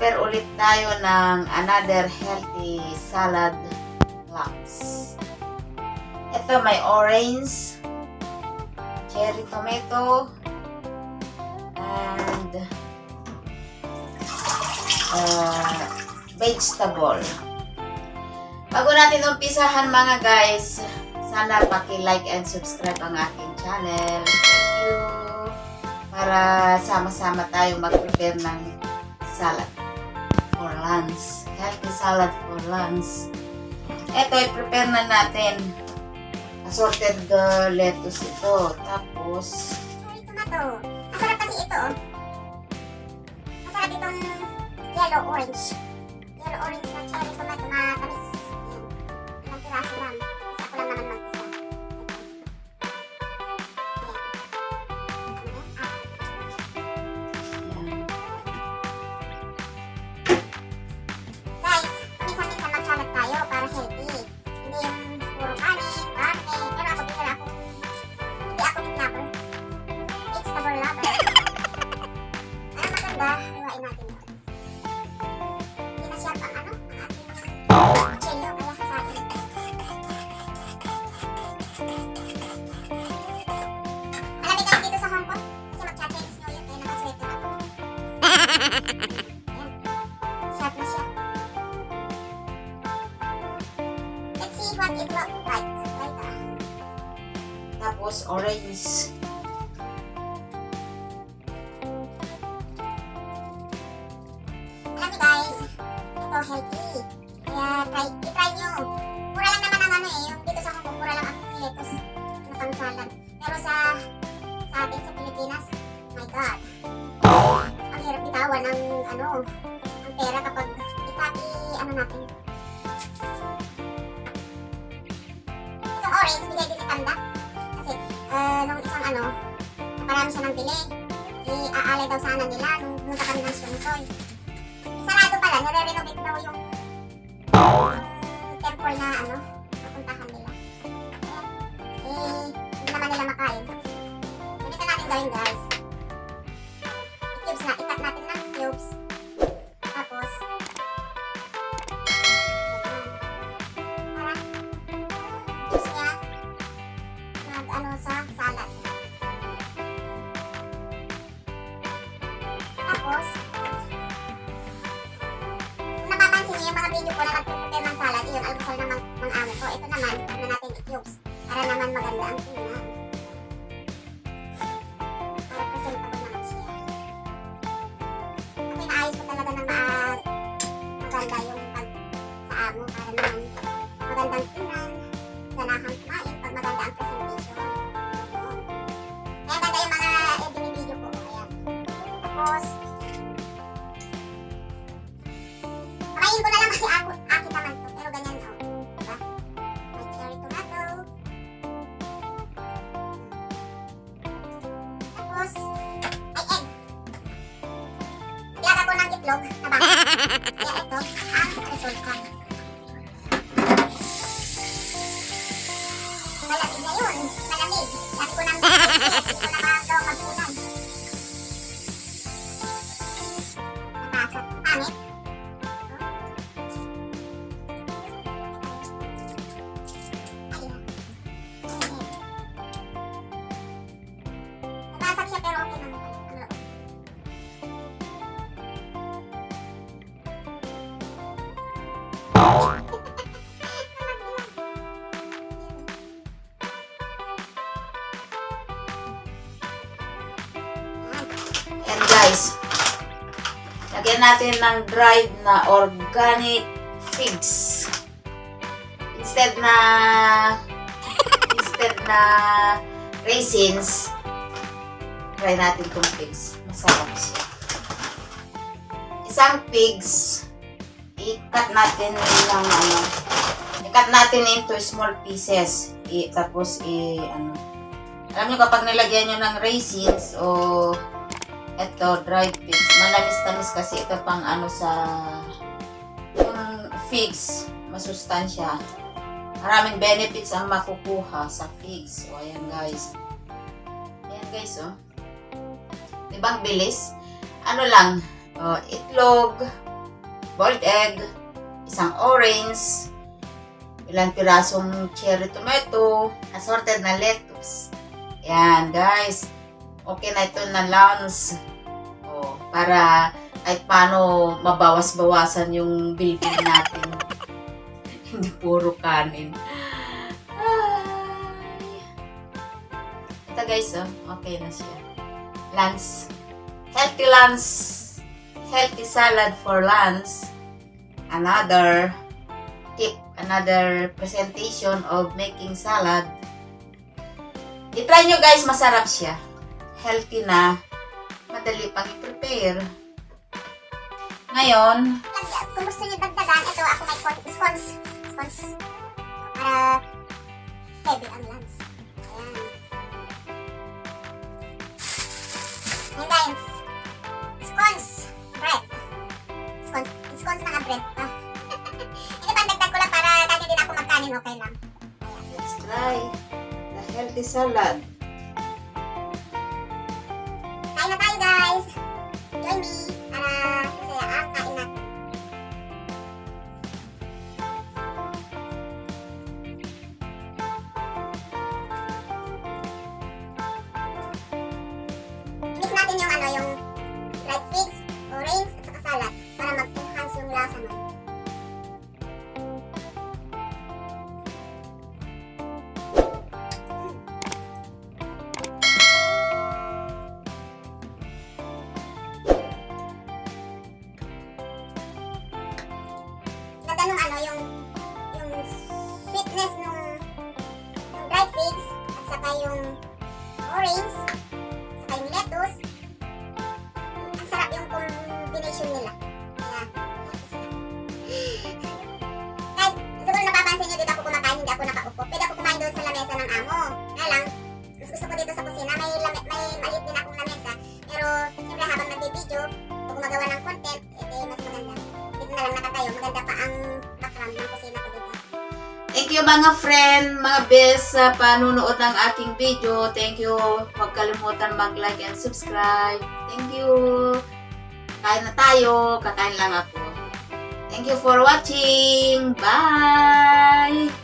Mag-prepare ulit tayo ng another healthy salad lunch. Ito may orange, cherry tomato, and vegetable. Bago natin umpisahan mga guys, sana paki-like and subscribe ang aking channel. Thank you. Para sama-sama tayong mag-prepare ng salad for lunch. Healthy salad for lunch. Ito, i-prepare na natin. Assorted lettuce ito. Tapos, cherry tomato. Masarap kasi ito. Masarap itong yellow orange. Yellow orange na cherry tomato. Matamis. Ilang piraso lang. Isa ko lang naman mag-isa. Guys, minsan-minsan mag-salad tayo para healthy. Hindi yung puro kanin, karne. Pero ako din ako. Hindi ako din lover. Vegetable lover. Ano maganda, iwain natin yun. Hindi na siya pang ano, ang ating chillo, kaya kasain. Malamig kasi dito sa Hong Kong, kasi mag-Chinese New Year, kaya nakasweater ako. Ayan, sharp na siya. Let's see what it looks like. Right, tapos orange. Alam niyo guys, ito healthy. Kaya i-try nyo. Mura lang naman ang ano eh, yung dito sa Hong Kong, mura lang ang lettuce na pang salad. Pero sa atin sa Pilipinas, my God. Ang hirap bitawan ng ano, ng pera kapag ano natin. Itong orange, bigay din ni Tanda. Kasi nung isang ano, naparami siya ng bili. Iaalay daw sana nila nung pumunta kami ng Sunsoy. Sarado pala, nare-renovate daw yung temple na ano, napuntahan nila. Hindi naman nila makain. Ganito natin gawin guys. I-cubes na, ikat natin ng cubes. Tapos, para juice niya mag-ano sa salad. Tapos, kung napapansin niyo yung mga video ko na nag-prepare ng salad, yun, almusal naman ng amo ko. Ito naman, na natin i-cubes. Para naman maganda ang tingnan. Para presentable naman siya. At inaayos ko talaga ng maganda yung pag sa amo. Para naman magandang tingnan. Ganahang kumain pag maganda ang presentation. Yun. Kaya ganda yung mga video ko. Ayan. Tapos, pakain ko na lang kasi akin naman to. Pero ganyan o. Diba? May cherry tomato. Tapos, ay egg. Ilagay ko ng itlog na baka. Kaya ito ang resulta. Malamig na yun. Malamig. Lagi ko nang hindi ko na magawa magpunan. Nabasa. Pangit. Nabasag siya pero okay naman pala. Ang loob. And guys, lagyan natin ng dried na organic figs. Instead na raisins, try natin itong figs. Masarap siya. Isang figs, i-cut natin ng ano, i-cut natin into small pieces. Tapos alam nyo kapag nilagyan nyo ng raisins o ito, dried figs, manamis-tamis kasi ito pang ano sa yung figs, masustansya. Maraming benefits ang makukuha sa figs. O, ayan guys. Ayan guys, oh. Diba ang bilis? Ano lang, itlog, boiled egg, isang orange, ilang pirasong cherry tomato, assorted na lettuce. Yan, guys. Okay na ito na lunch. Oh, para kahit paano mabawas-bawasan yung bilbil natin. Hindi puro kanin. Ay. Ito guys, okay na siya. Lunch. Healthy lunch. Healthy salad for lunch. Another tip, another presentation of making salad. I-try nyo guys, masarap siya. Healthy na. Madali pang i-prepare. Ngayon, Kung gusto niyo dagdagan, ito ako may scones. Para heavy ang lunch. Ayan. Ayan guys. Scones. Bread. Scones na nga bread pa. Hindi pa, dagdag ko lang para kahit hindi na ako magkanin, okay lang. let's try the healthy salad. Kain na tayo guys. Join me para masaya ang kain natin. Mix natin yung yung dried figs, orange, at saka salad para mag-enhance yung lasa mo. Ganda nung yung sweetness nung dried figs at saka yung orange, saka yung lettuce. Ang sarap yung combination nila. Kaya, guys, siguro napapansin nyo dito ako kumakain, hindi ako nakaupo. Pwede ako kumain doon sa lamesa ng amo. Kaya lang, mas gusto ko dito sa kusina. May maliit din akong lamesa. Pero, siyempre habang nagbibideo, kung gumagawa ng content, mas maganda. Dito na lang nakatayo. Maganda pa ang background ng kusina ko dito. Thank you mga friend, mga best sa panunood ng aking video. Thank you. Huwag kalimutan mag-like and subscribe. Thank you. Kain na tayo. Kakain lang ako. Thank you for watching. Bye!